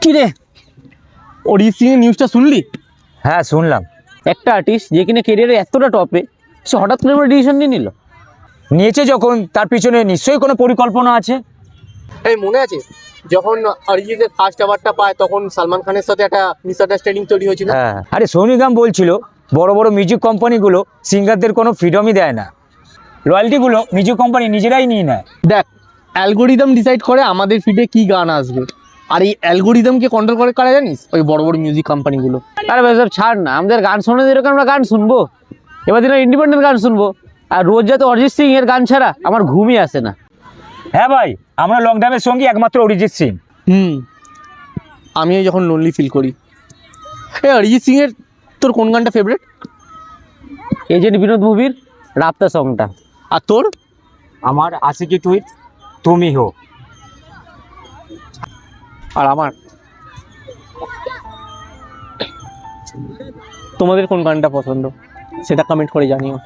কি রে, অরিজিৎ সিং এর নিউজটা শুনলি? হ্যাঁ শুনলাম। একটা আর্টিস্ট যে কিনা কেরিয়ারে এতটা টপে, সে হঠাৎ করে ডিসিশন নিয়ে নিল। নিয়েছে যখন তার পিছনে নিশ্চয়ই কোনো পরিকল্পনা আছে। এই মনে আছে যখন অরিজিতের ফার্স্ট অ্যাওয়ার্ডটা পায় তখন সালমান খানের সাথে একটা মিসআন্ডারস্ট্যান্ডিং তৈরি হয়েছিল। হ্যাঁ, আরে সোনু নিগম বলছিল বড় বড় মিউজিক কোম্পানিগুলো সিঙ্গারদের কোনো ফ্রিডমই দেয় না, রয়্যালটিগুলো মিউজিক কোম্পানি নিজেরাই নিয়ে নেয়। দেখ, অ্যালগোরিদম ডিসাইড করে আমাদের ফিডে কি গান আসবে, আর এই অ্যালগোরিদমকে কন্ট্রোল করে কারা জানিস? ওই বড় বড় মিউজিক কোম্পানিগুলো। আরে ভাই সব ছাড় না, আমাদের গান শোনা যেরকম আমরা গান শুনবো, এবার দিন ইন্ডিপেন্ডেন্ট গান শুনবো। আর রোজ যাতে অরিজিৎ সিং এর গান ছাড়া আমার ঘুমই আসে না। হ্যাঁ ভাই, আমরা লকডাউনের সঙ্গী একমাত্র অরিজিৎ সিং। আমিও যখন লোনলি ফিল করি। এই অরিজিৎ সিং এর তোর কোন গানটা ফেভারিট? এজেন্ট বিনোদ মুভির রাপ্তা সংটা। আর তোর? আমার আশিকি টুইট তুমি হো। আর আমার? তোমাদের কোন গানটা পছন্দ সেটা কমেন্ট করে জানিও।